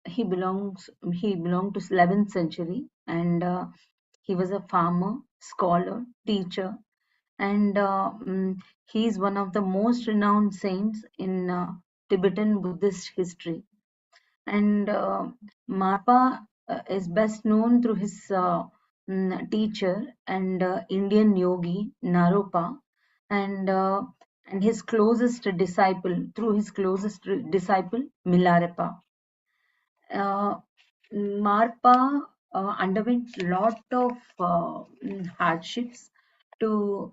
he belonged to 11th century, and he was a farmer, scholar, teacher, and he is one of the most renowned saints in Tibetan Buddhist history. And Marpa is best known through his teacher and Indian yogi Naropa, and uh, and his closest disciple Milarepa. Uh, Marpa underwent lot of hardships to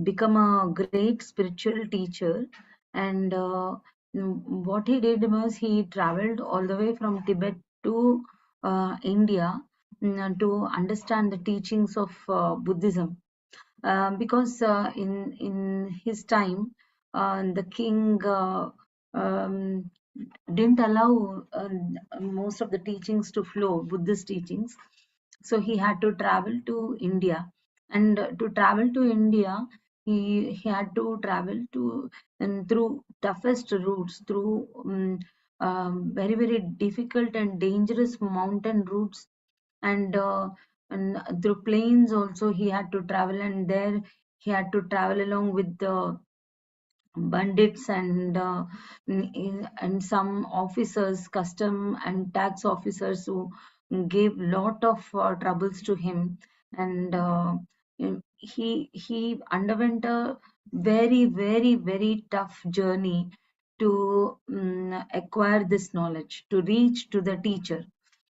become a great spiritual teacher, and what he did was he traveled all the way from Tibet to India to understand the teachings of Buddhism, because in his time the king um, didn't allow most of the teachings to flow, Buddhist teachings. So he had to travel to India, and to travel to India, he had to travel to and through toughest routes, through very very difficult and dangerous mountain routes, and through plains also he had to travel, and there he had to travel along with the bandits and and some officers, custom and tax officers, who gave lot of troubles to him, and he underwent a very very very tough journey to acquire this knowledge, to reach to the teacher.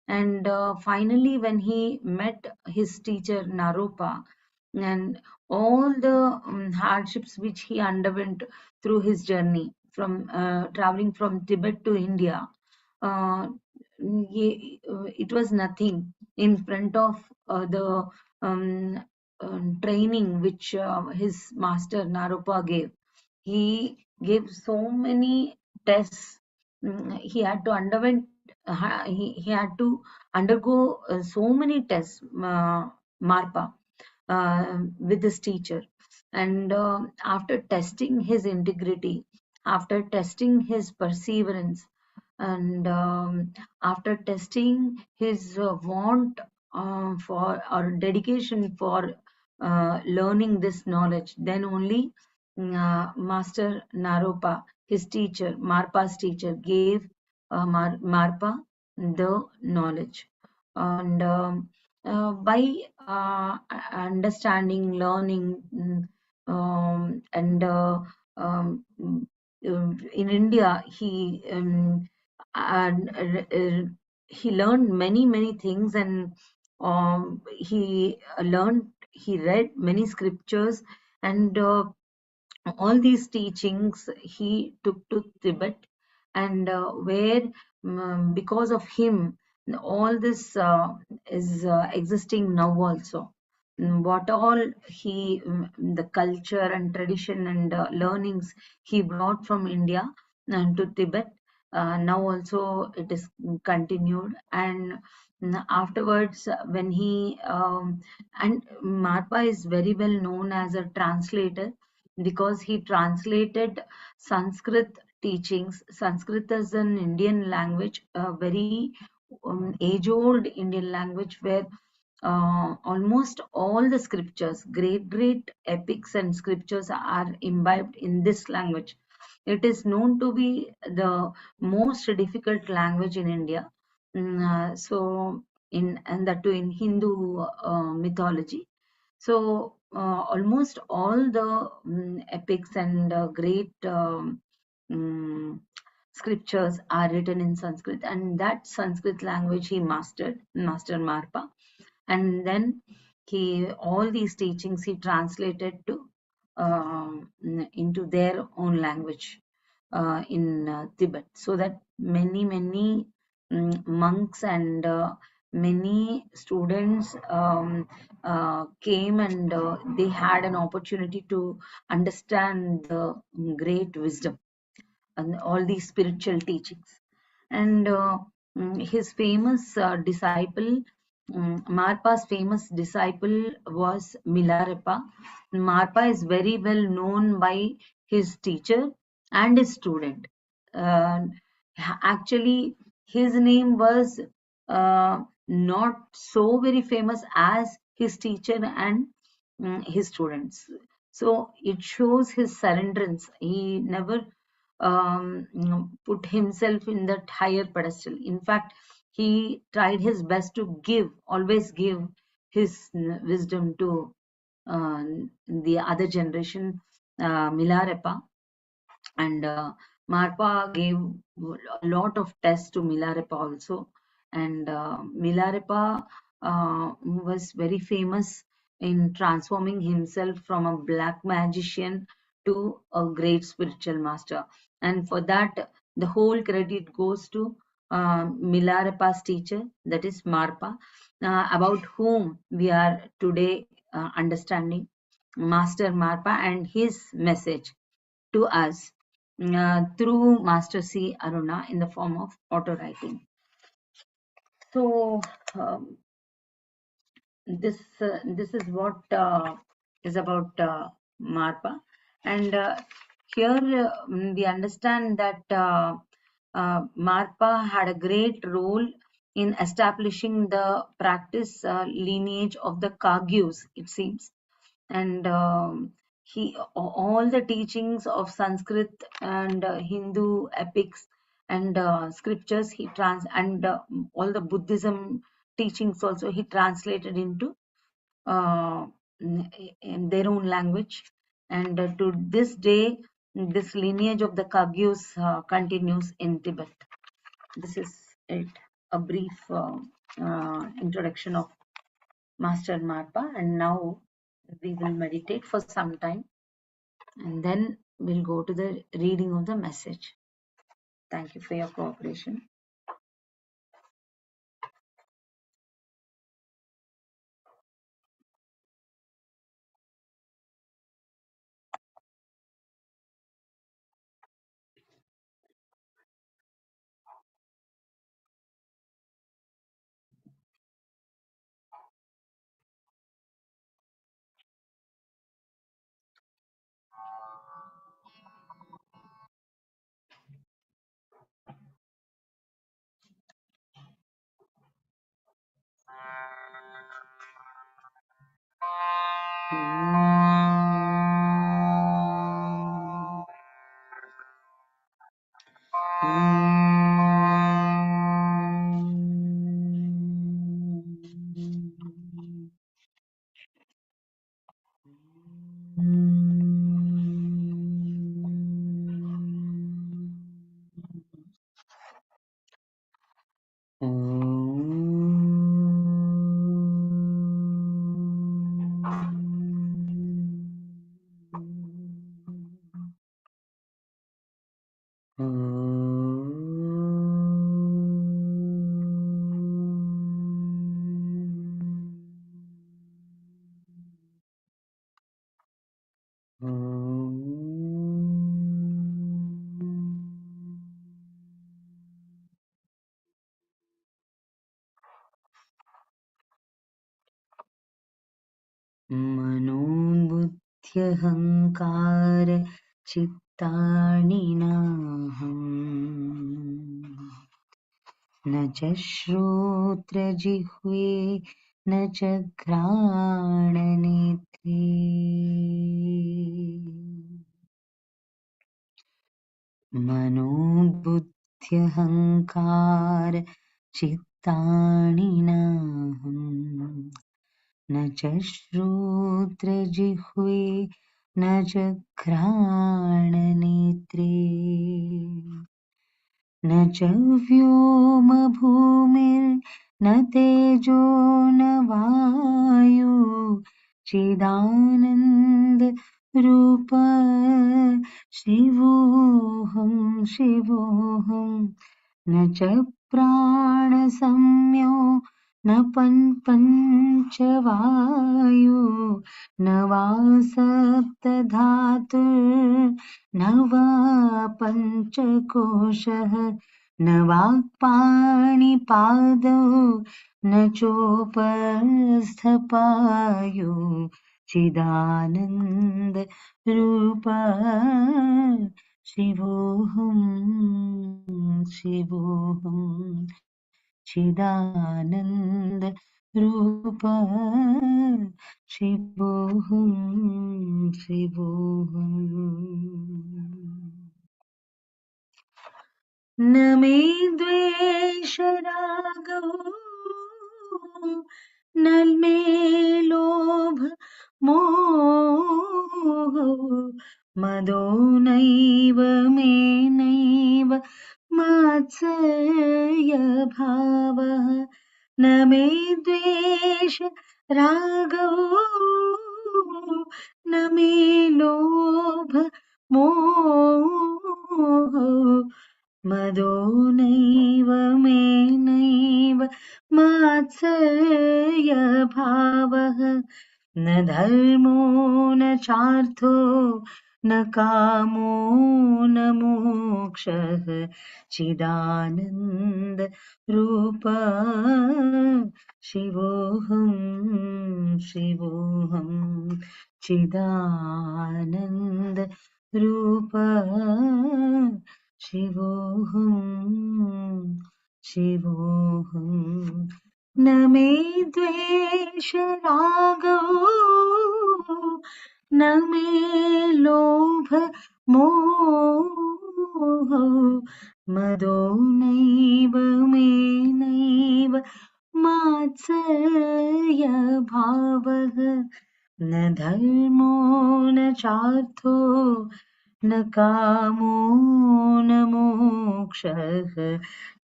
And finally, when he met his teacher Naropa, and all the hardships which he underwent through his journey from traveling from Tibet to India, uh, it was nothing in front of the um, training which his master Naropa gave. He gave so many tests. He had to he had to undergo so many tests, Marpa, with his teacher. And after testing his integrity, after testing his perseverance, and after testing his want for or dedication for learning this knowledge, then only Master Naropa, his teacher, Marpa's teacher, gave Marpa the knowledge. And by understanding, learning, and in India, and, he learned many many things, and he read many scriptures, and all these teachings he took to Tibet, and where because of him all this is existing now also. What all the culture and tradition and learnings he brought from India and to Tibet, now also it is continued. And afterwards, when he and Marpa is very well known as a translator, because he translated Sanskrit teachings. Sanskrit is an Indian language, a very age-old Indian language, where almost all the scriptures, great epics and scriptures, are imbibed in this language. It is known to be the most difficult language in India. So, and that too in Hindu mythology. So almost all the epics and great scriptures are written in Sanskrit, and that Sanskrit language he mastered, Master Marpa, and then he all these teachings he translated to into their own language in Tibet, so that many monks and many students came, and they had an opportunity to understand the great wisdom and all these spiritual teachings. And his famous disciple, Marpa's famous disciple was Milarepa. Marpa is very well known by his teacher and his student. Actually, his name was not so very famous as his teacher and his students. So it shows his surrenderance. He never put himself in that higher pedestal. In fact, he tried his best to give, always give his wisdom to uh, the other generation, Milarepa. And Marpa gave a lot of tests to Milarepa also. And Milarepa was very famous in transforming himself from a black magician to a great spiritual master. And for that, the whole credit goes to Milarepa's teacher, that is Marpa, about whom we are today understanding Master Marpa and his message to us through Master C.Aruna in the form of auto writing. So this is what is about Marpa, and here we understand that Marpa had a great role in establishing the practice lineage of the Kagyus, it seems. And he all the teachings of Sanskrit and Hindu epics and scriptures he trans and all the Buddhism teachings also he translated into uh, in their own language. And to this day, this lineage of the Kagyus continues in Tibet. This is it, a brief introduction of Master Marpa, and now we will meditate for some time and then we'll go to the reading of the message. Thank you for your cooperation. मनोबुद्ध्यहङ्कार चित्तानि नाहम् न च श्रोत्रजिह्वे न च घ्राणनेत्रे मनोबुद्ध्यहङ्कार चित्तानि नाहम् न च श्रोत्रजिह्वे न च घ्राणनेत्रे न च व्योमभूमिर्न तेजो न वायु चिदानन्दरूप शिवोऽहं शिवोऽहं न च प्राणसंज्ञो न पञ्चवायु न वा सप्तधातुर्न वा पञ्चकोशः न वाक्पाणिपादौ न चोपस्थपायु चिदानन्दरूप शिवोऽहं शिवोऽहं चिदानन्द रूप शिवोऽहं शिवोऽहम् न मे द्वेषरागौ न मे लोभ मोहो मदो नैव मे नैव मात्सर्यभावः न मे द्वेष रागौ न मे लोभ मोहो मदो नैव मे नैव मात्सर्यभावः न धर्मो न चार्थो न कामो न मोक्षः चिदानन्द रूप शिवोऽहं शिवोऽहं चिदानन्द रूप शिवोऽहं शिवोऽहं न मे द्वेषरागौ न मे लोभ मोहो मदो नैव मे नैव मात्सर्यभावः न धर्मो न चार्थो न कामो न मोक्षः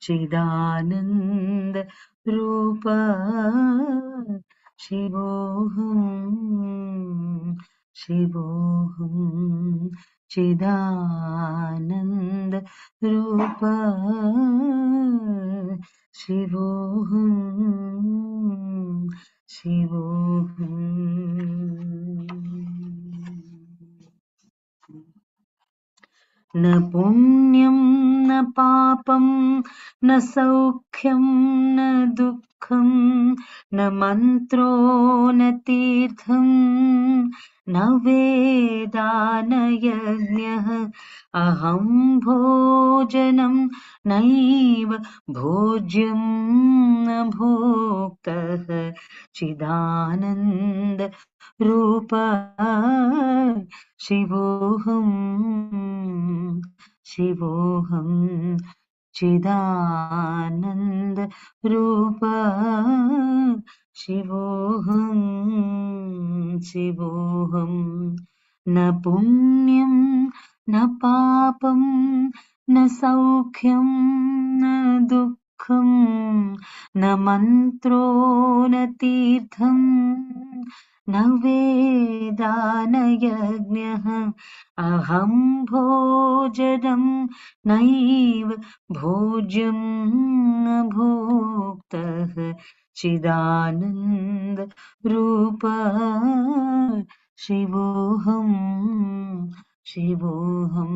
चिदानन्द रूप शिवोऽहं शिवोऽहं चिदानन्द रूप शिवोऽहं शिवोऽहम् न पुण्यं न पापं न सौख्यं न दुःखं न मन्त्रो न तीर्थं न वेदा न यज्ञः अहं भोजनं नैव भोज्यं न भोक्तः चिदानन्द रूप शिवोऽहं शिवोऽहं चिदानन्द रूप शिवोऽहं शिवोऽहं न पुण्यं न पापं न सौख्यं न दुःखं न मन्त्रो न तीर्थं न वेदा न यज्ञः अहं भोजनं नैव भोज्यं न भोक्तः चिदानन्द रूप शिवोऽहं शिवोऽहं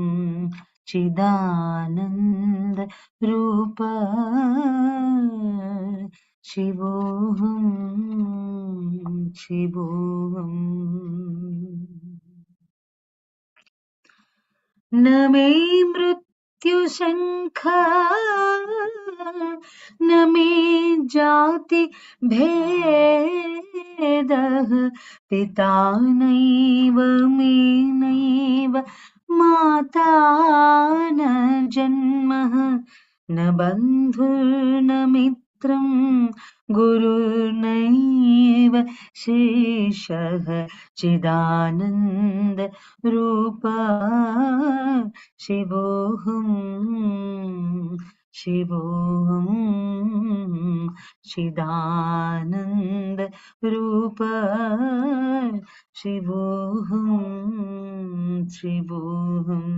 चिदानन्द रूप शिवोऽहं शिवोऽहम् न मे मृत्युशङ्का न मे जाति भेदः पिता नैव मे नैव माता न जन्मः न बन्धुर्न मित्रं गुरुर्नैव शिष्यः चिदानन्द रूप शिवोऽहं शिवोऽहं चिदानन्द रूप शिवोऽहं शिवोऽहम्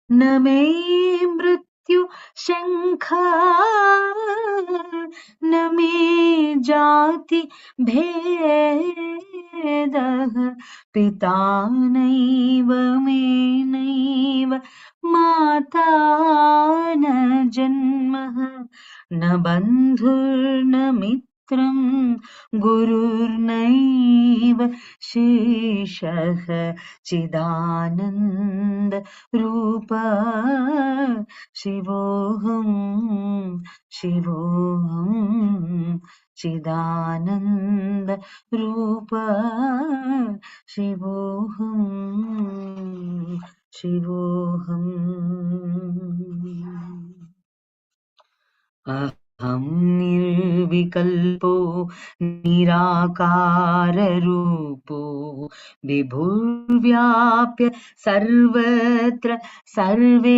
न मे मृत्यु शङ्का न मे जाति भेदः पिता नैव मे नैव माता न जन्मः न बन्धुर्न मित्रं गुरुर्नैव शेषः चिदानन्द रूप शिवोऽहं शिवोऽहं चिदानन्द रूप शिवोऽहं शिवोऽहम् अहं निर्विकल्पो निराकाररूपो विभुर्व्याप्य सर्वत्र सर्वेन्द्रियाणां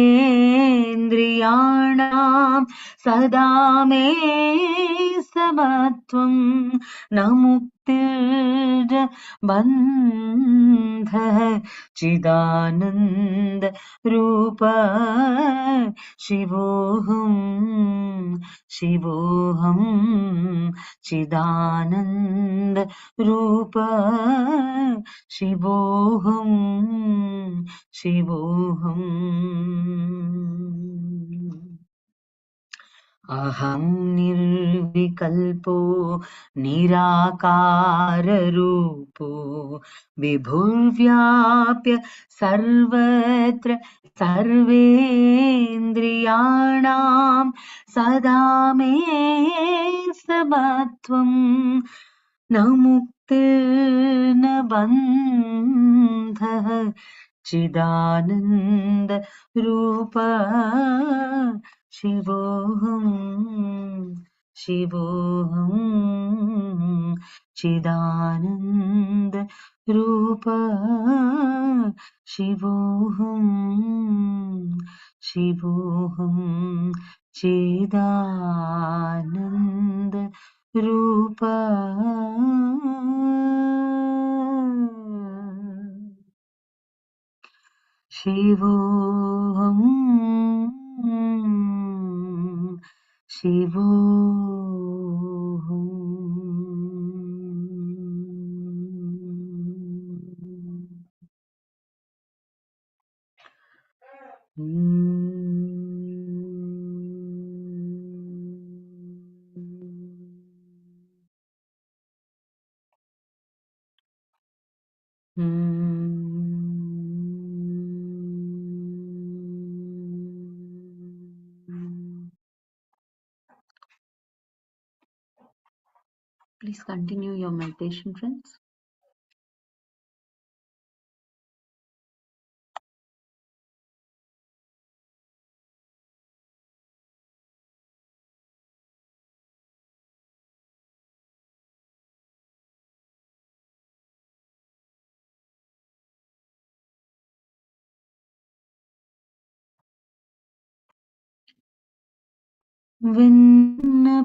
सदा मे समत्वं न मुक्तिर्ज बन्धः चिदानन्द रूप शिवोऽहं शिवोऽहं चिदानन्द रूप शिवोऽहं शिवोऽहम् अहं निर्विकल्पो निराकाररूपो विभुर्व्याप्य सर्वत्र सर्वेन्द्रियाणां सदा मे समत्वं न मुक्तिर्न बन्धः चिदानन्द रूप शिवोऽहं शिवोऽहं चिदानन्द रूप शिवोऽहं शिवोऽहं चिदानन्द रूप शिवोऽहं Please continue your meditation, friends. విన్నపాలారగించి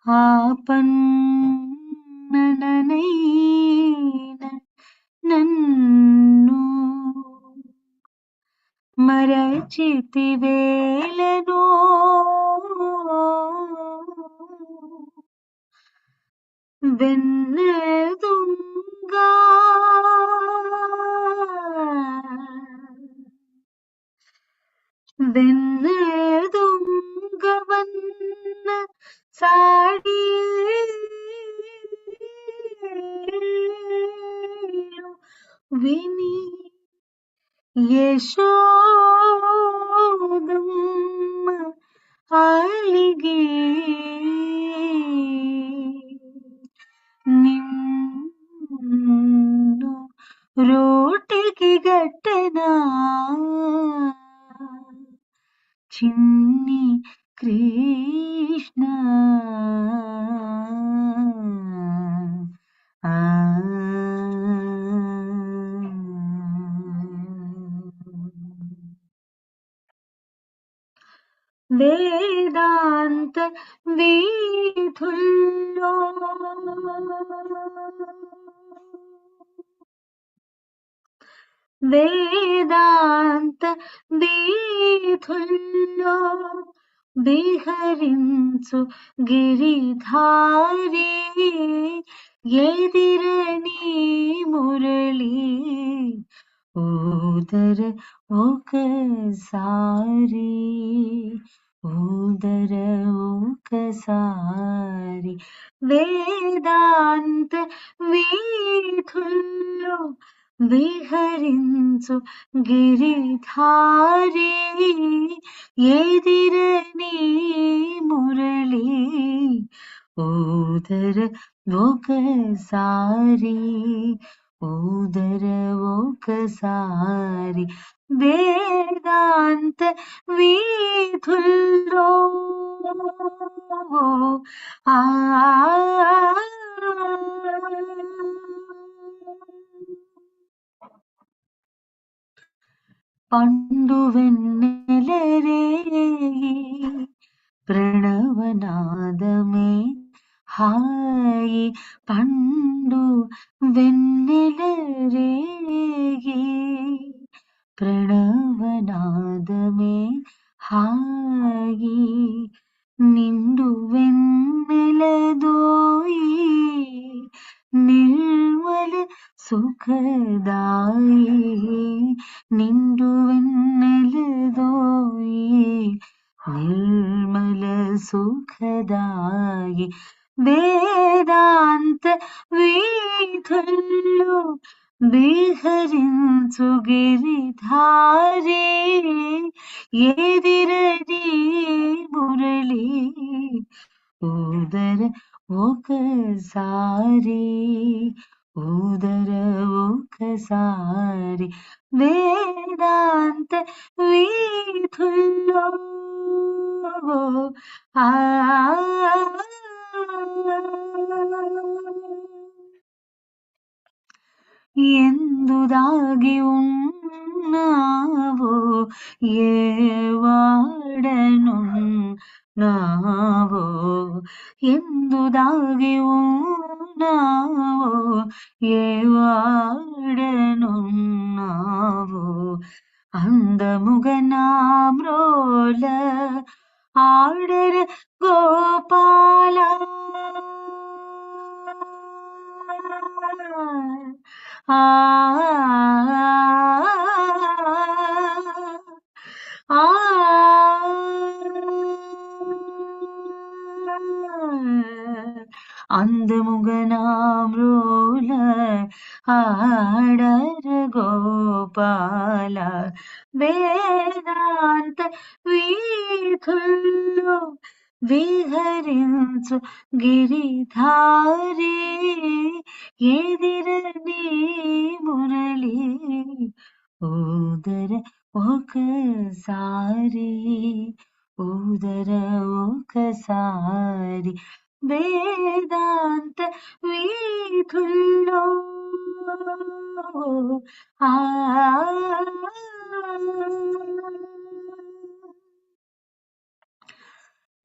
ఆపన్ననైన నన్ను మరచితివేలనో వెన్నెదుంగా వెన్నెదుంగవన్న సాడి విని యశోదమ్మ అలిగి నిన్ను రోటికి గట్టెనా చిన్ని కృష్ణ వేదాంత వీధుల్లో వేదాంత వీధుల్లో విహరించు గిరిధారి ఎదిరని మురళి ఊదర ఒకసారి, ఊదర ఒకసారి, వేదాంత వీధుల్లో విహరించు గిరిధారి, ఎదిరని మురళి, ఊదర ఒకసారి, ఊదర ఒకసారి, వేదాంత వీధుల్లో ఆ పండు వెన్నెల రేయి, ప్రణవనాదమే హాయి, పండు వెన్నెల రేయి, ప్రణవనాదమే హాయి, నిండు వెన్నెల దోయి, నిర్మల సుఖదాయి, నిండు వెన్నెల దోయి, నిర్మల సుఖదాయి, వేదాంత వీధుల్లో విహరించు గిరిధారి, ఎదిరని మురళి, ఊదర ఒకసారి, ఊదర ఒకసారి, వేదాంత వీధుల్లో ఆ ఎందు దాగి ఉన్నావో, ఏ వాడనున్నావో, ఎందు దాగి ఉన్నావో, ఏ వాడనున్నావో, అందముగ నామ్రోల ఆడర గోపాల, ఆ అందముగ నామ్రోల ఆడర గోపాల, వేదాంత వీధుల్లో విహరించు గిరిధారి, ఎదిరని మురళి, ఊదర ఒకసారి, ఊదర ఒకసారి, వేదాంత వీధుల్లో ఆ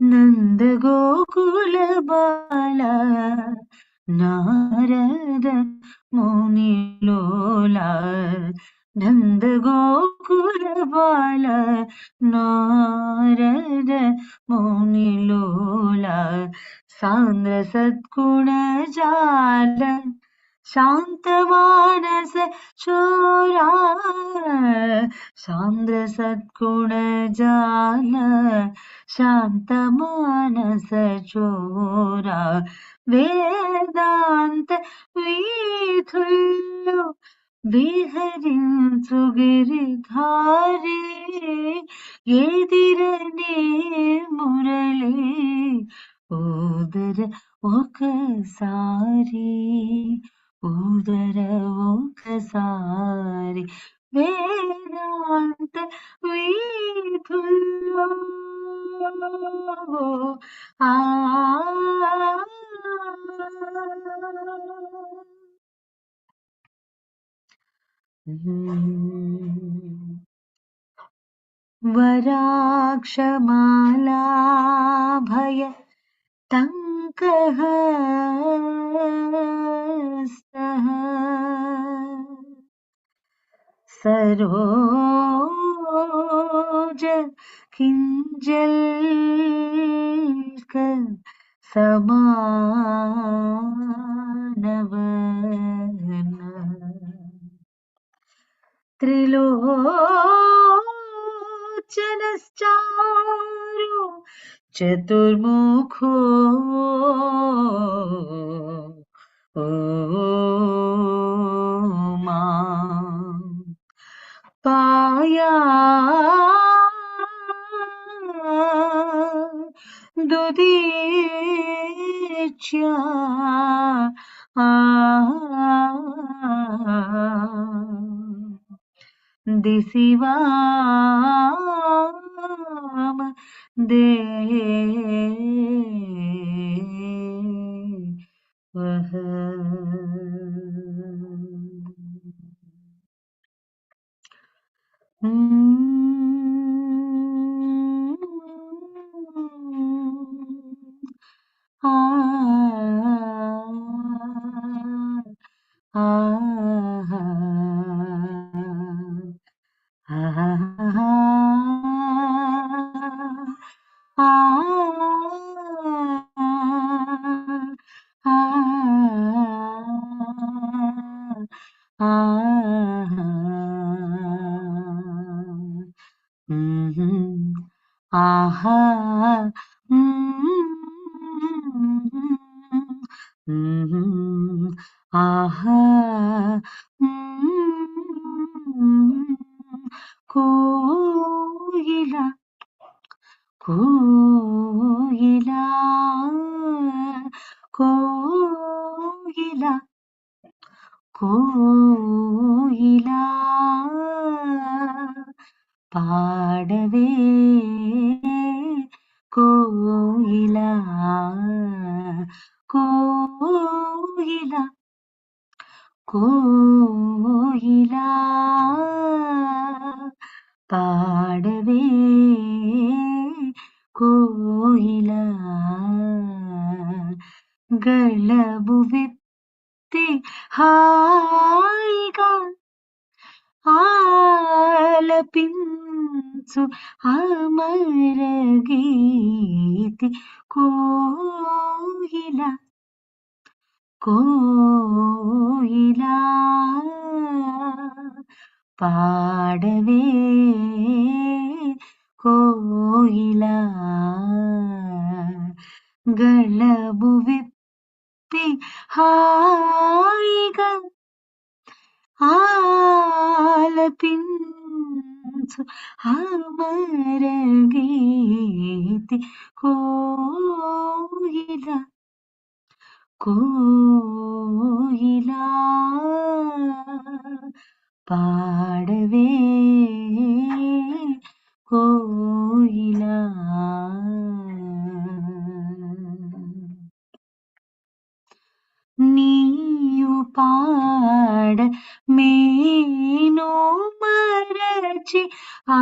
నందగోకుల బాల, నారద మునిలోల, నందగోకుల బాల, నారద మునిలోల, సాంద్ర సద్గుణ జాల, శాంత మానస చోరా, సాంద్ర సద్గుణ జాల, శాంత మానస చోరా, వేదాంత వీధుల్లో విహరించు గిరిధారి, ఎదిరని మురళి, ఊదర ఒకసారి, ఊదర ఒకసారి, వేదాంత వీధుల్లో ఆ వరాక్షమాలాభయ टङ्कहस्तः सरोज किञ्जल्क समानवन त्रिलोचनश्चारु चतुर्मुखो मां पायादुदीर्च्या दिशिवाम देवः ఆహా ఆహా కోయిల కోయిల కోయిల కోయిల పాడవే కోయిల కోయిల కోయిల పాడవే కోయిల గళము విప్పి హాయిగా ఆలపించు అమర గీతి కోయిల కోయిల పాడవే కోయిల గళము విప్పి హాయిగా ఆలపించు అమర గీతి కోయిల కోయిల పాడవే కోయిల నీయు పాడ మేను మరచి ఆ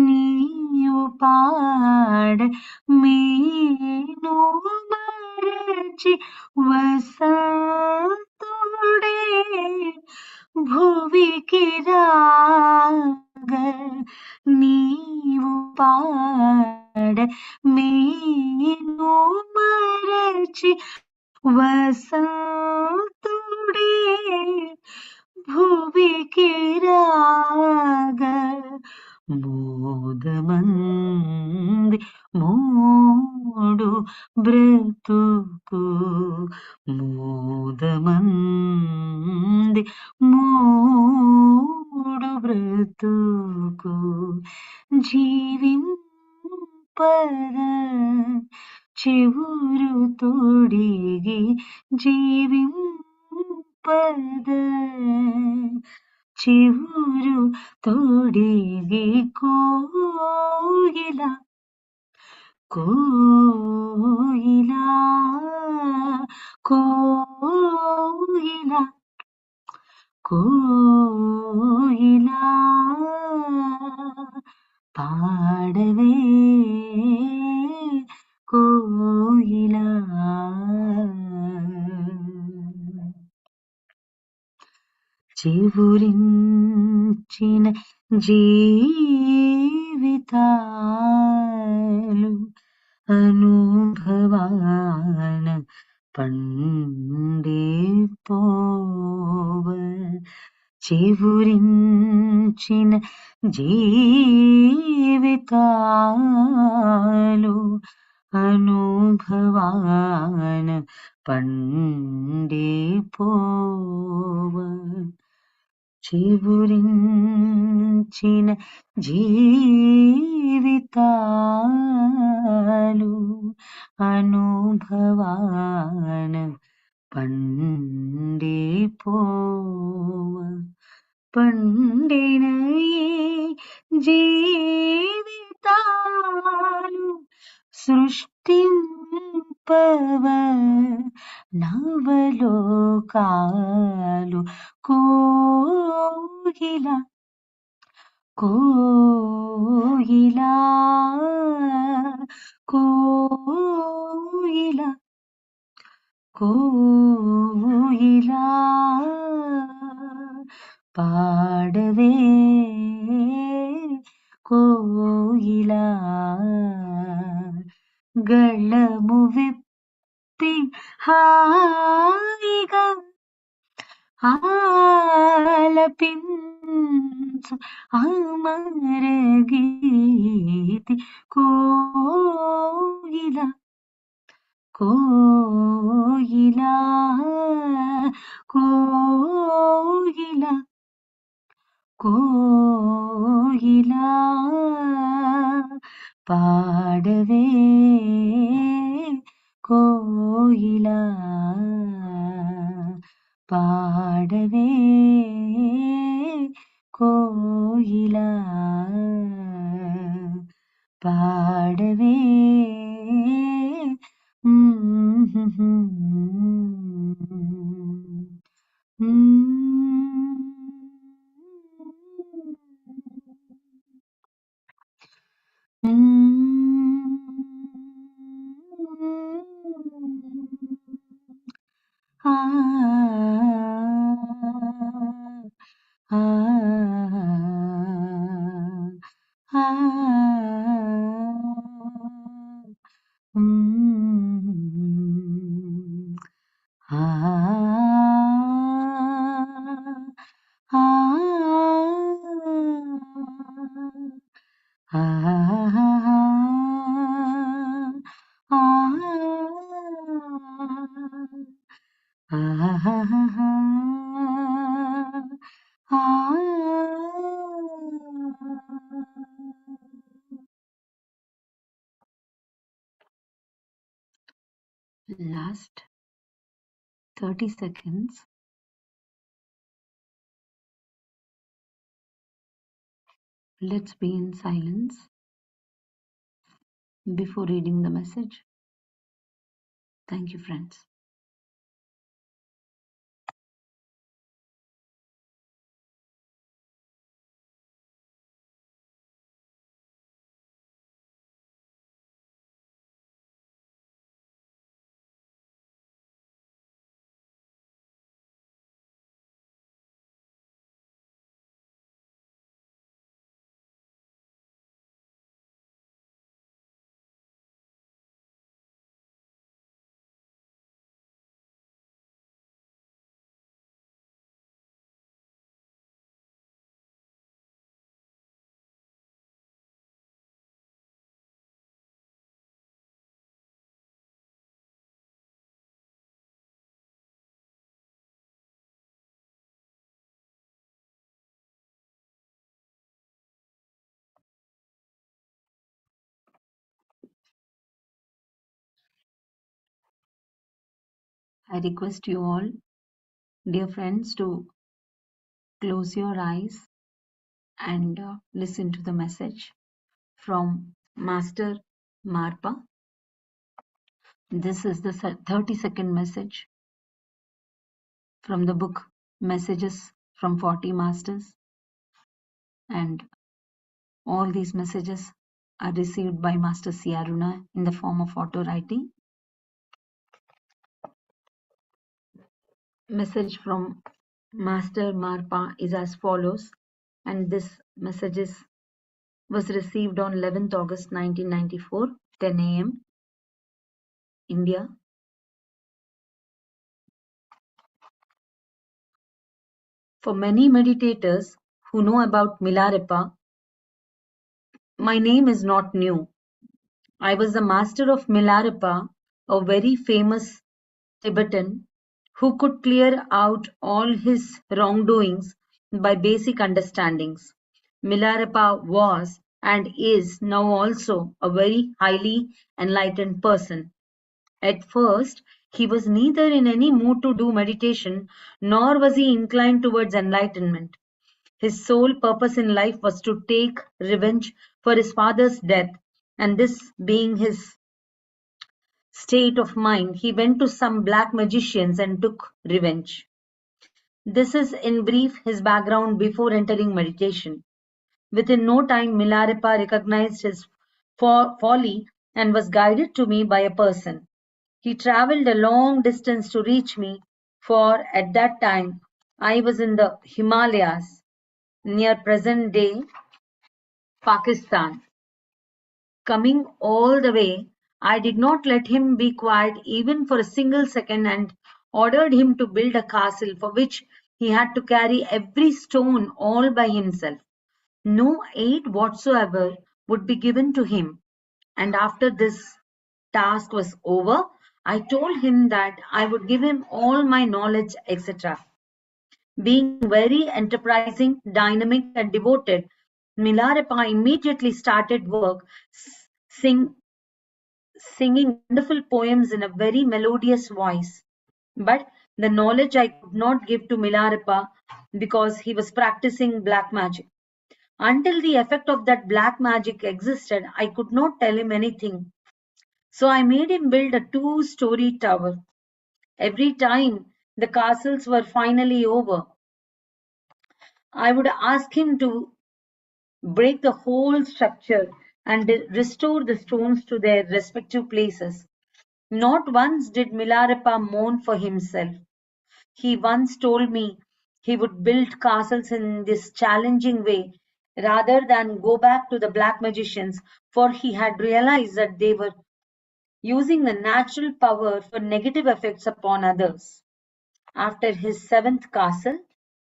నీయు పాడ మేను మరచి వసంతుడే భువికి రాగ నీవు పాడ మేను మరచి వసంతుడే భువికి రాగ మోదమంది మూడు బ్రతుకు మోదమంది మూడు బ్రతుకు జీవింపద చివురు తొడిగి జీవింపద చివురు తొడిగి కోయిల కోయిల కోయిల కోయిల పాడవే కోయిల చివురించిన జీవితాలు అనుభవాన పండే పోవ చివురించిన జీవితాలు అనుభవాన పండే పోవ చివురించిన జీవితాలు అనుభవాన పండే పోవ పండిన ఈ జీవితాలు సృష్టింపవ నవలోకాలు కోయిల కోయిల కోయిల కోయిలా పాడవే కోయిలా గళము విప్పి హాయిగా ఆలపించు అమర గీతి కోయిలా కోయిలా కోయిలా కోయిలా పాడవే కోయిలా పాడవే కోయిలా పాడవే Last 30 seconds. Let's be in silence before reading the message. Thank you, friends. I request you all, dear friends, to close your eyes and listen to the message from Master Marpa. This is the 30-second message from the book Messages from 40 Masters, and all these messages are received by Master C.Aruna in the form of auto writing. Message from Master Marpa is as follows, and this message was received on 11th August 1994, 10 a.m. India. For many meditators who know about Milarepa, my name is not new. I was the master of Milarepa, a very famous Tibetan who could clear out all his wrongdoings by basic understandings. Milarepa was and is now also a very highly enlightened person. At first, he was neither in any mood to do meditation nor was he inclined towards enlightenment. His sole purpose in life was to take revenge for his father's death, and this being his state of mind, he went to some black magicians and took revenge. This is in brief his background before entering meditation. Within no time, Milarepa recognized his folly and was guided to me by a person. He traveled a long distance to reach me, for at that time I was in the Himalayas near present day Pakistan. Coming all the way, I did not let him be quiet even for a single second and ordered him to build a castle for which he had to carry every stone all by himself. No aid whatsoever would be given to him. And after this task was over, I told him that I would give him all my knowledge, etc. Being very enterprising, dynamic, and devoted, Milarepa immediately started work, sing, singing wonderful poems in a very melodious voice. But the knowledge I could not give to Milarepa because he was practicing black magic. Until the effect of that black magic existed, I could not tell him anything. So I made him build a two-story tower. Every time the castles were finally over, I would ask him to break the whole structure and restore the stones to their respective places. Not once did Milarepa mourn for himself. He once told me he would build castles in this challenging way rather than go back to the black magicians, for he had realized that they were using the natural power for negative effects upon others. After his seventh castle,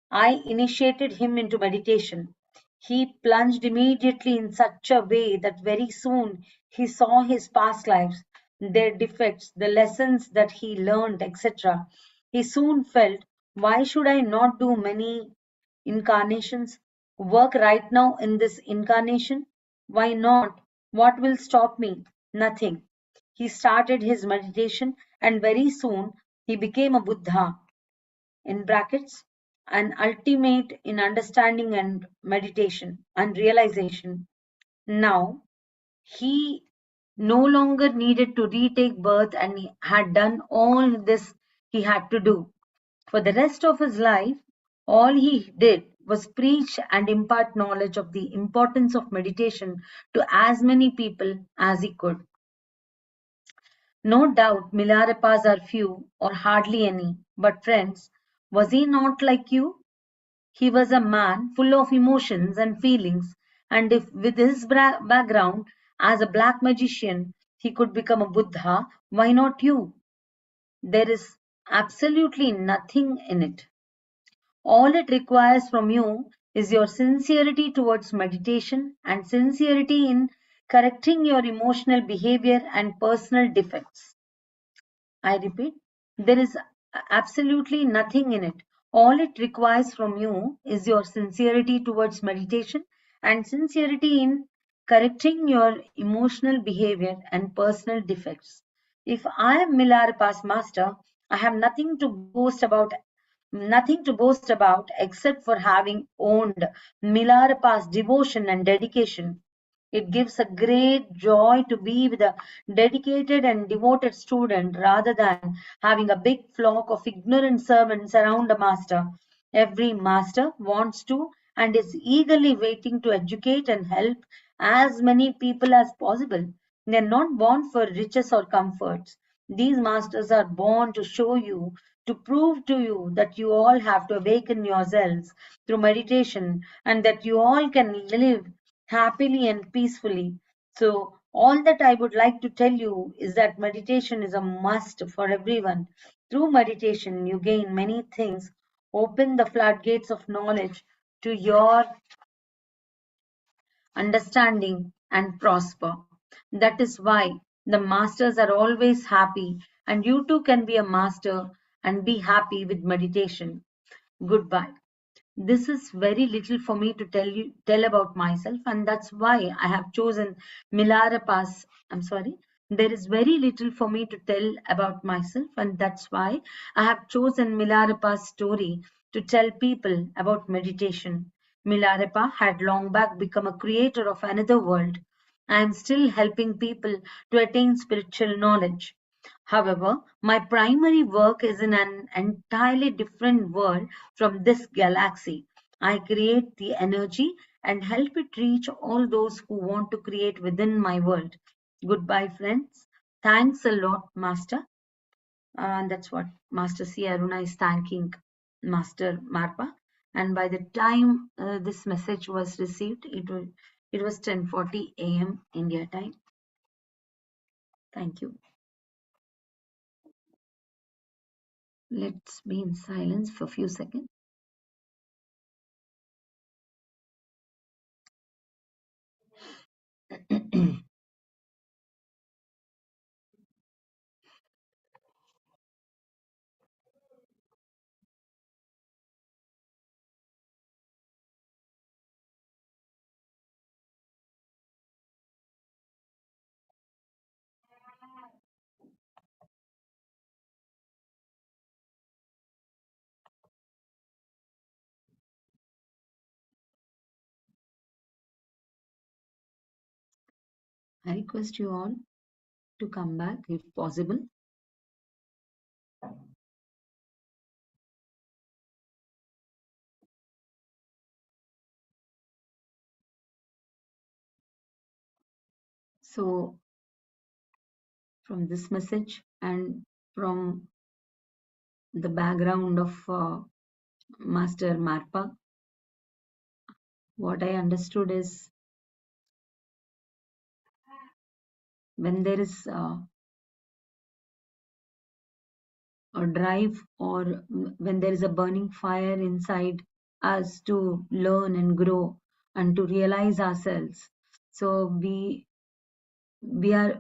I initiated him into meditation. He plunged immediately in such a way that very soon he saw his past lives, their defects, the lessons that he learned, etc. He soon felt, why should I not do many incarnations? Work right now in this incarnation? Why not? What will stop me? Nothing. He started his meditation and very soon he became a Buddha in brackets an ultimate in understanding and meditation and realization. Now he no longer needed to retake birth and he had done all this he had to do. For the rest of his life, all he did was preach and impart knowledge of the importance of meditation to as many people as he could. No doubt Milarepas are few or hardly any, but friends, was he not like you? He was a man full of emotions and feelings, and if with his background as a black magician he could become a Buddha, why not you? There is absolutely nothing in it. All it requires from you is your sincerity towards meditation and sincerity in correcting your emotional behavior and personal defects. I repeat, there is absolutely nothing in it. All it requires from you is your sincerity towards meditation and sincerity in correcting your emotional behavior and personal defects. If I am Milarepa's master, I have nothing to boast about except for having owned Milarepa's devotion and dedication. It gives a great joy to be with a dedicated and devoted student rather than having a big flock of ignorant servants around a master. Every master wants to and is eagerly waiting to educate and help as many people as possible. They are not born for riches or comforts. These masters are born to show you, to prove to you that you all have to awaken yourselves through meditation and that you all can live happily and peacefully. So, all that I would like to tell you is that meditation is a must for everyone. Through meditation, you gain many things. open the floodgates of knowledge to your understanding and prosper. That is why the masters are always happy, and you too can be a master and be happy with meditation. Goodbye. This is very little for me to tell about myself, and that's why I have chosen Milarapa's. I'm sorry. There is very little for me to tell about myself, and that's why I have chosen Milarapa's story to tell people about meditation. Milarepa had long back become a creator of another world. I am still helping people to attain spiritual knowledge. However, my primary work is in an entirely different world from this galaxy. I create the energy and help it reach all those who want to create within my world. Goodbye, friends. Thanks a lot, Master. And that's what Master C.Aruna is thanking Master Marpa. And by the time this message was received, it was 10:40 a.m. India time. Thank you. Let's be in silence for a few seconds. I request you all to come back if possible. So, from this message and from the background of Master Marpa, what I understood is when there is a drive or when there is a burning fire inside us to learn and grow and to realize ourselves, so we'll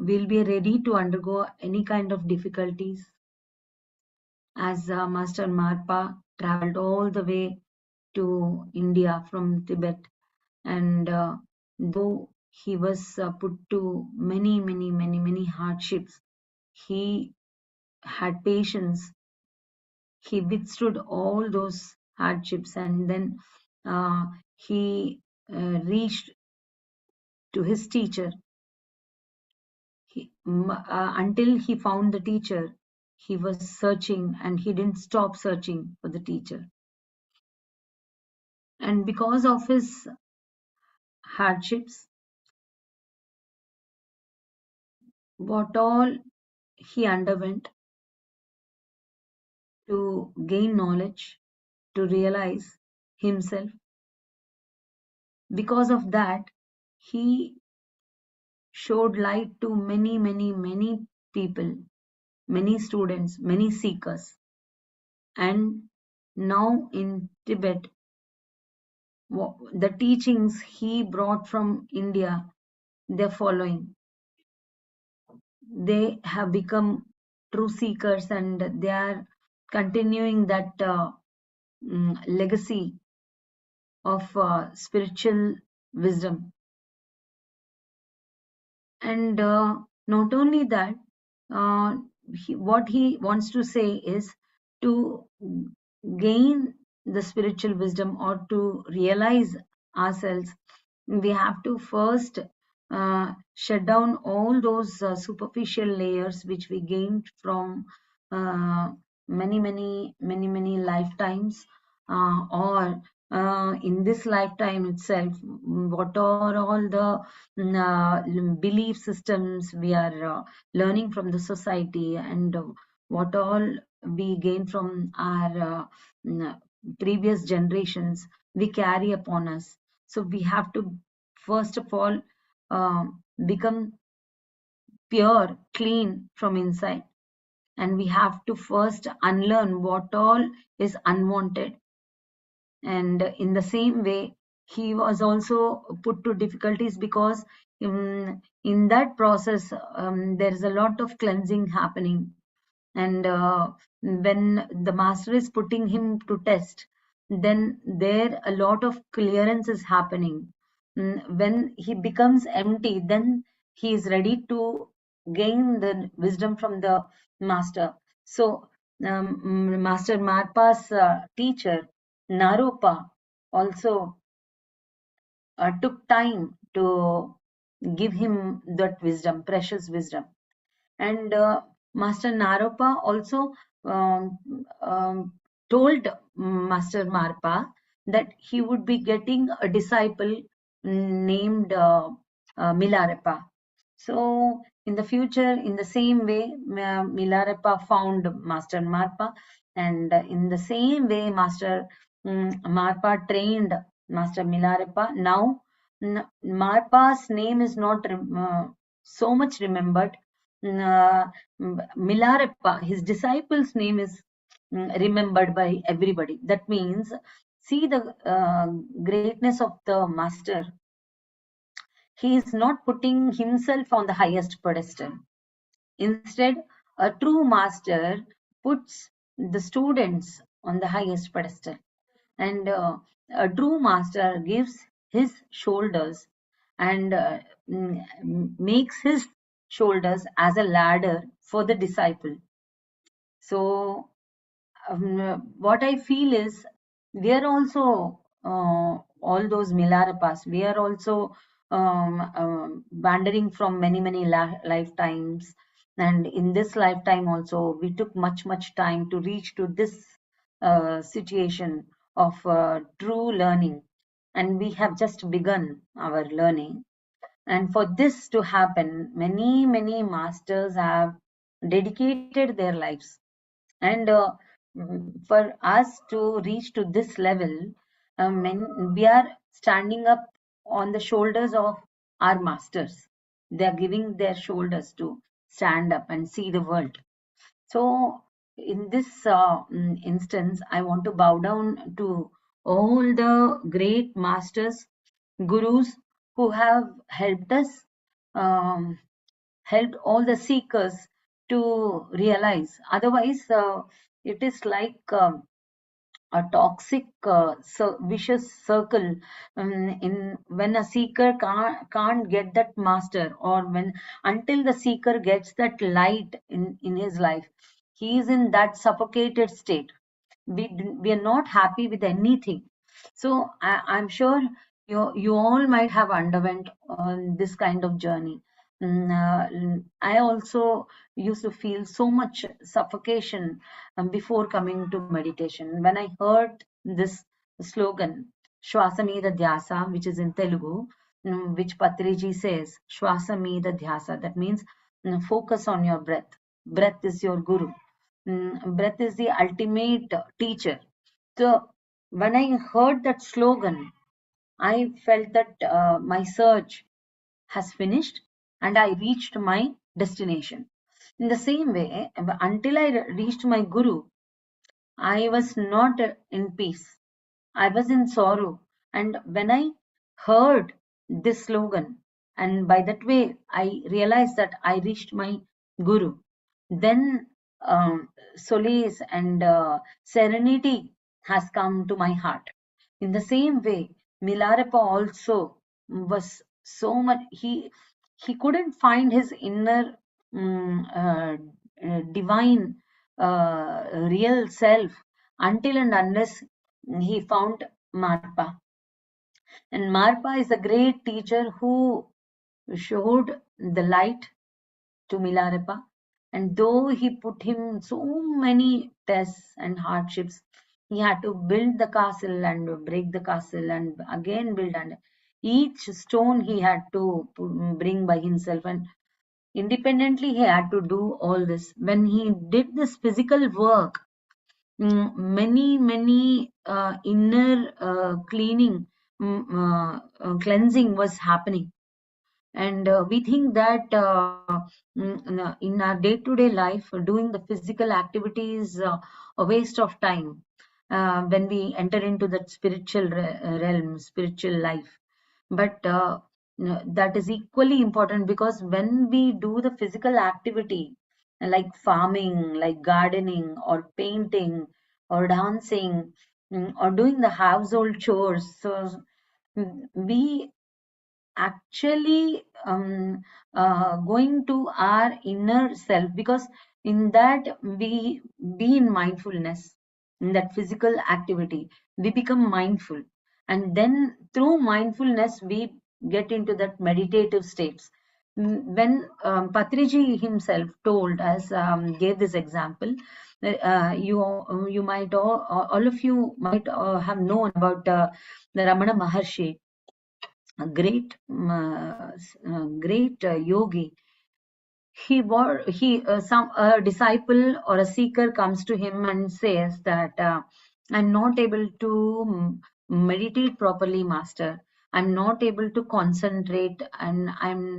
be ready to undergo any kind of difficulties, as Master Marpa traveled all the way to India from Tibet, and though he was put to many hardships, he had patience. He withstood all those hardships, and then he reached to his teacher. Until he found the teacher, he was searching, and he didn't stop searching for the teacher. And because of his hardships, what all he underwent to gain knowledge, to realize himself, because of that, he showed light to many people, many students, many seekers. And now in Tibet, the teachings he brought from India, they're following. They have become true seekers, and they are continuing that legacy of spiritual wisdom. And not only that, uh, what he wants to say is to gain the spiritual wisdom or to realize ourselves, we have to first shut down all those superficial layers which we gained from uh, many lifetimes, or in this lifetime itself, what are all the belief systems we are learning from the society, and what all we gain from our previous generations we carry upon us. So we have to first of all become pure, clean from inside. and we have to first unlearn what all is unwanted. And in the same way, he was also put to difficulties because in that process, there is a lot of cleansing happening. And when the master is putting him to test, then there a lot of clearance is happening. When he becomes empty, then he is ready to gain the wisdom from the master. So Master Marpa's teacher Naropa also took time to give him that wisdom, precious wisdom. And Master Naropa also um, um, told Master Marpa that he would be getting a disciple named Milarepa. So in the future, in the same way, Milarepa found Master Marpa, and in the same way, Master Marpa trained Master Milarepa. Now, Marpa's name is not so much remembered. uh, Milarepa, his disciple's name is remembered by everybody. That means, see the greatness of the master. He is not putting himself on the highest pedestal. Instead, a true master puts the students on the highest pedestal. And a true master gives his shoulders and makes his shoulders as a ladder for the disciple. So what I feel is, we are also all those Milarapas. We are also wandering from many lifetimes, and in this lifetime also, we took much time to reach to this situation of true learning, and we have just begun our learning. And for this to happen, many masters have dedicated their lives. And for us to reach to this level, we are standing up on the shoulders of our masters. They are giving their shoulders to stand up and see the world. So in this instance, I want to bow down to all the great masters, gurus, who have helped us, um, helped all the seekers to realize. Otherwise, it is like a toxic, vicious circle. In when a seeker can't get that master, or when until the seeker gets that light in his life, he is in that suffocated state. We are not happy with anything. So I'm sure you all might have underwent this kind of journey. I also used to feel so much suffocation before coming to meditation. When I heard this slogan, Shwasamida Dhyasa, which is in Telugu, which Patriji says, Shwasamida Dhyasa, that means focus on your breath. Breath is your guru. Breath is the ultimate teacher. So when I heard that slogan, I felt that my search has finished and I reached my destination. In the same way, until I reached my guru, I was not in peace. I was in sorrow. And when I heard this slogan, and by that way, I realized that I reached my guru, then solace and serenity has come to my heart. In the same way, Milarepa also was so much, he couldn't find his inner divine real self until and unless he found Marpa. And Marpa is a great teacher who showed the light to Milarepa. And though he put him so many tests and hardships, he had to build the castle and break the castle and again build. And each stone he had to bring by himself. And independently, he had to do all this. When he did this physical work, many inner cleaning, cleansing was happening. And we think that in our day-to-day life, doing the physical activity is a waste of time when we enter into that spiritual realm, spiritual life. But that is equally important, because when we do the physical activity like farming, like gardening, or painting, or dancing, or doing the household chores, so we actually going to our inner self, because in that we be in mindfulness. In that physical activity we become mindful, and then through mindfulness we get into that meditative states. When Patriji himself told us, gave this example, you might all of you might have known about the Ramana Maharshi, a great yogi. Some a disciple or a seeker comes to him and says that, I'm not able to meditate properly, master. I'm not able to concentrate, and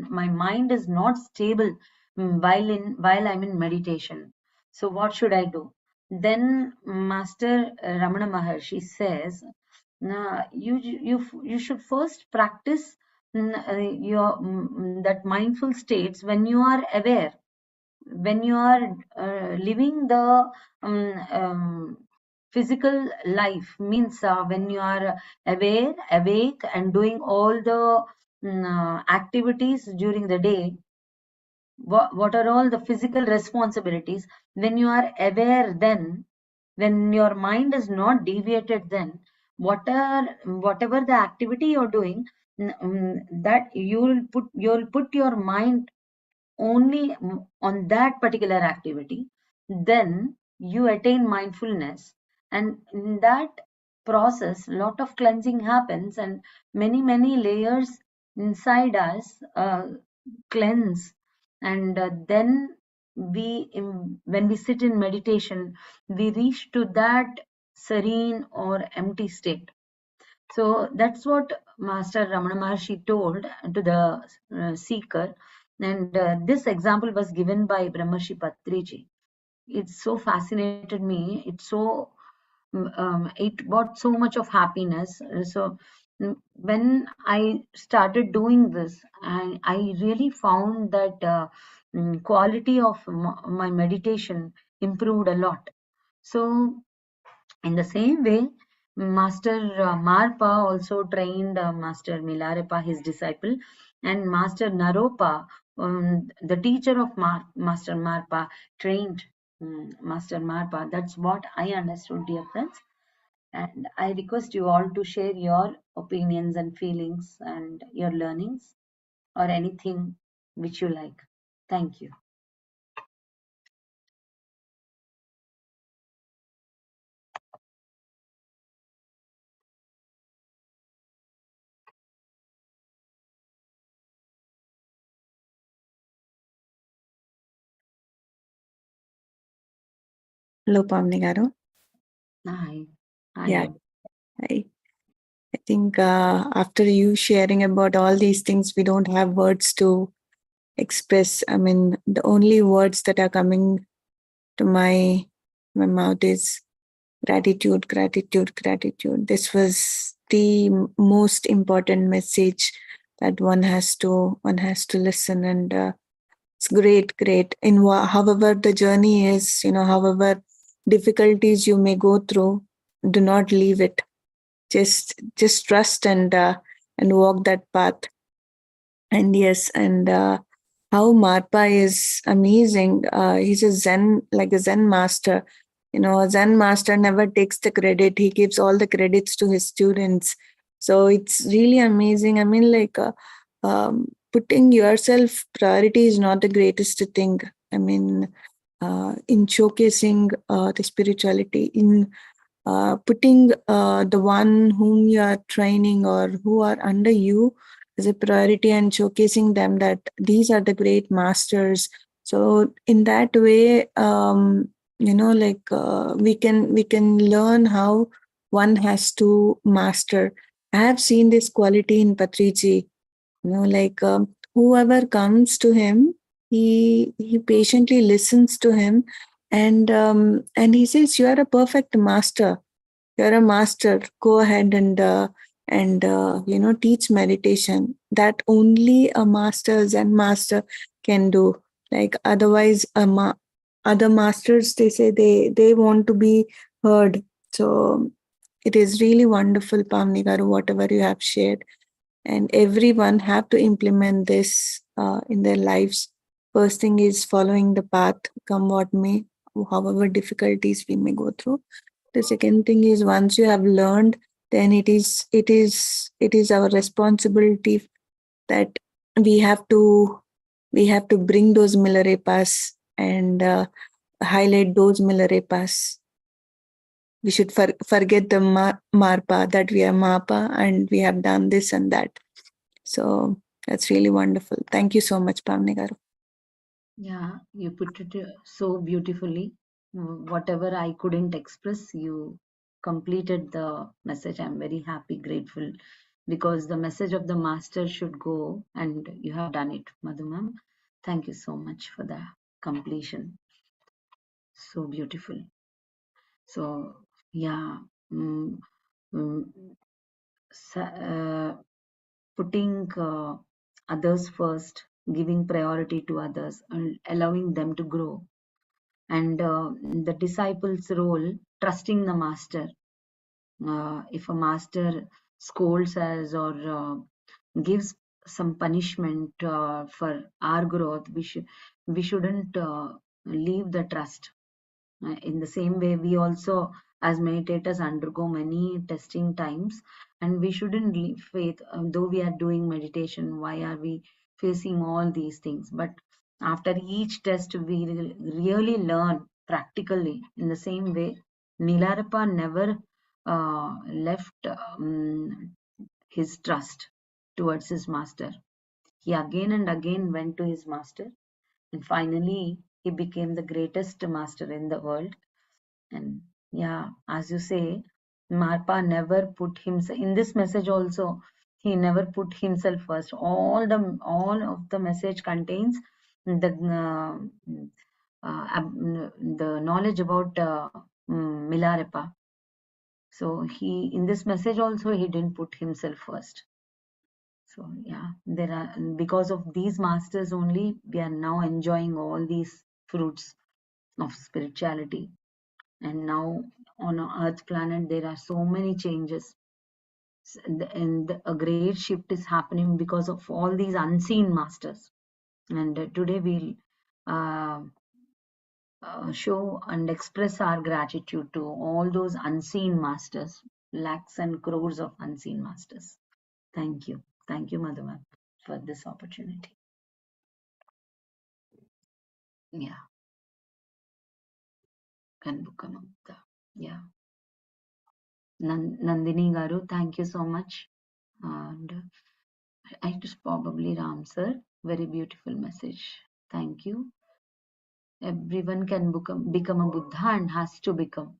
my mind is not stable while I'm in meditation. So what should I do? Then Master Ramana Maharshi says, you should first practice that mindful states when you are aware, when you are living the physical life, means when you are aware, awake, and doing all the activities during the day. What are all the physical responsibilities? When you are aware, then when your mind is not deviated, then whatever the activity you're doing, that you'll put your mind only on that particular activity. Then you attain mindfulness, and in that process lot of cleansing happens, and many layers inside us cleanse. And then when we sit in meditation, we reach to that serene or empty state. So that's what Master Ramana Maharshi told to the seeker. And this example was given by Brahmarshi Patriji. It so fascinated me. It brought so much of happiness. So when I started doing this, I really found that quality of my meditation improved a lot. So in the same way, Master Marpa also trained Master Milarepa, his disciple, and Master Naropa, the teacher of Master Marpa, trained Master Marpa. That's what I understood, dear friends. And I request you all to share your opinions and feelings and your learnings, or anything which you like. Thank you. Hello, Pavani garu. Hi. Hi. Yeah, I think after you sharing about all these things, we don't have words to express. I mean, the only words that are coming to my mouth is gratitude, gratitude, gratitude. This was the most important message that one has to listen, and it's great. In however the journey is, however difficulties you may go through, do not leave it. Just trust and walk that path. And yes, and how Marpa is amazing. He's a Zen, like a Zen master. A Zen master never takes the credit. He gives all the credits to his students. So it's really amazing. I mean, like putting yourself priority is not the greatest thing. I mean, in showcasing the spirituality, in putting the one whom you are training or who are under you as a priority, and showcasing them that these are the great masters. So in that way, we can learn how one has to master. I have seen this quality in Patriji. whoever comes to him, he patiently listens to him, and he says, "You are a perfect master. You're a master. Go ahead and teach meditation. That only a master can do. Like otherwise, other masters, they say they want to be heard. So it is really wonderful, Pamni Garu, whatever you have shared, and everyone have to implement this in their lives. First thing is following the path, come what may, however difficulties we may go through. The second thing is, once you have learned, then it is our responsibility that we have to we have to bring those Milarepas and highlight those Milarepas. We should forget the Marpa, that we are Marpa and we have done this and that. So that's really wonderful. Thank you so much, Pamni Garu. Yeah, you put it so beautifully. Whatever I couldn't express, you completed the message. I'm very happy, grateful, because the message of the master should go, and you have done it, Madhu ma'am. Thank you so much for the completion. So beautiful. So, yeah, mm, mm, putting others first, giving priority to others, and allowing them to grow, and the disciple's role, trusting the master. If a master scolds us or gives some punishment for our growth, we shouldn't leave the trust. In the same way, we also, as meditators, undergo many testing times, and we shouldn't leave faith. Though we are doing meditation, why are we facing all these things? But after each test, we really learn practically. In the same way, Milarepa never left his trust towards his master. He again and again went to his master, and finally, he became the greatest master in the world. And yeah, as you say, Marpa never put himself in this message also. He never put himself first. All of the message contains the knowledge about Milarepa. So he, in this message also, he didn't put himself first. So yeah, there are, because of these masters only, we are now enjoying all these fruits of spirituality. And now on our earth planet there are so many changes, and a great shift is happening because of all these unseen masters. And today we'll uh, show and express our gratitude to all those unseen masters, lakhs and crores of unseen masters. Thank you, Madhuma, for this opportunity. Yeah, can become the, yeah. Nandini garu, thank you so much. And I just probably Ram sir, very beautiful message. Thank you. Everyone can become a Buddha and has to become.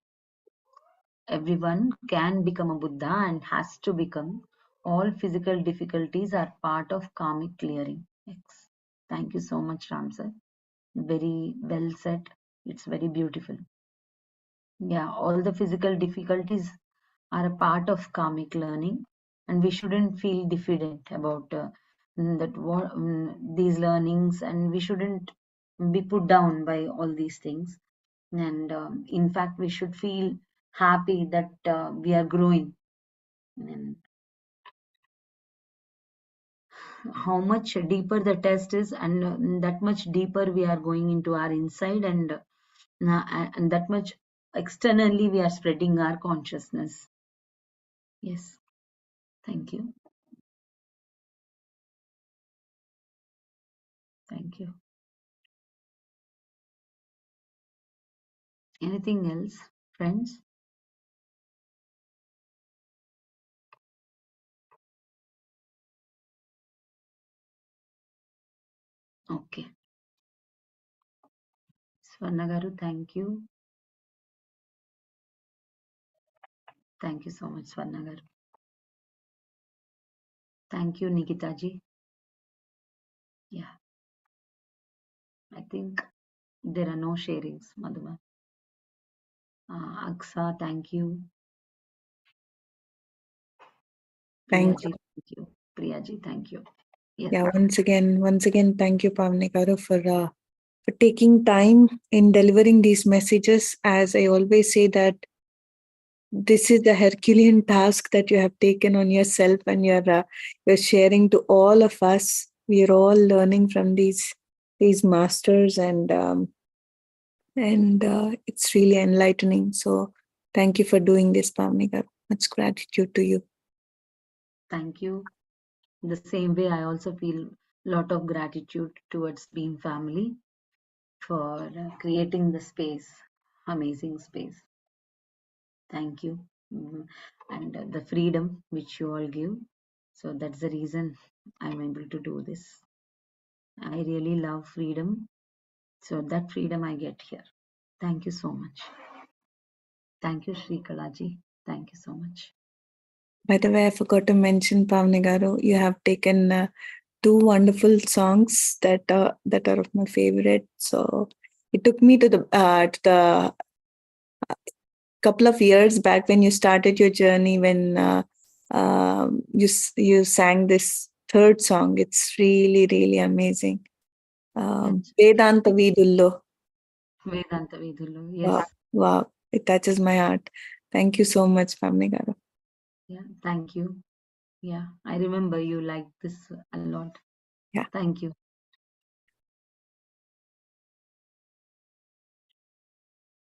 Everyone can become a Buddha and has to become. All physical difficulties are part of karmic clearing. Yes. Thank you so much, Ram sir. Very well said. It's very beautiful. Yeah, all the physical difficulties are a part of karmic learning, and we shouldn't feel diffident about these learnings, and we shouldn't be put down by all these things. And in fact, we should feel happy that we are growing, and how much deeper the test is, and that much deeper we are going into our inside, and that much externally we are spreading our consciousness. Yes, thank you. Thank you. Anything else, friends? Okay. Swarna garu, thank you. Thank you so much, Swarna garu. Thank you, Nikita ji. Yeah, I think there are no sharings, Madhuma. Aksa, thank you. Thank Priyaji, thank you. Priyaji, thank you. Yes, Yeah, once again, thank you, Pavani Garu, for taking time in delivering these messages. As I always say that this is the Herculean task that you have taken on yourself, and you're sharing to all of us. We are all learning from these masters, and it's really enlightening. So thank you for doing this, Pavani Garu. Much gratitude to you. thank you. The same way, I also feel a lot of gratitude towards Beam family for creating the space, amazing space. Thank you. And the freedom which you all give. So that's the reason I'm able to do this. I really love freedom. So that freedom I get here. Thank you so much. Thank you, Sri Kalaji. Thank you so much. By the way, I forgot to mention, Pavani Garu, you have taken two wonderful songs that are of my favorite. So it took me to the couple of years back when you started your journey, when you sang this third song. It's really really amazing. That's Vedanta Vidullo. Vedanta Vidulu. Yes. Wow, wow, it touches my heart. Thank you so much, Pavani Garu. Yeah. Thank you. Yeah. I remember you like this a lot. Yeah. Thank you.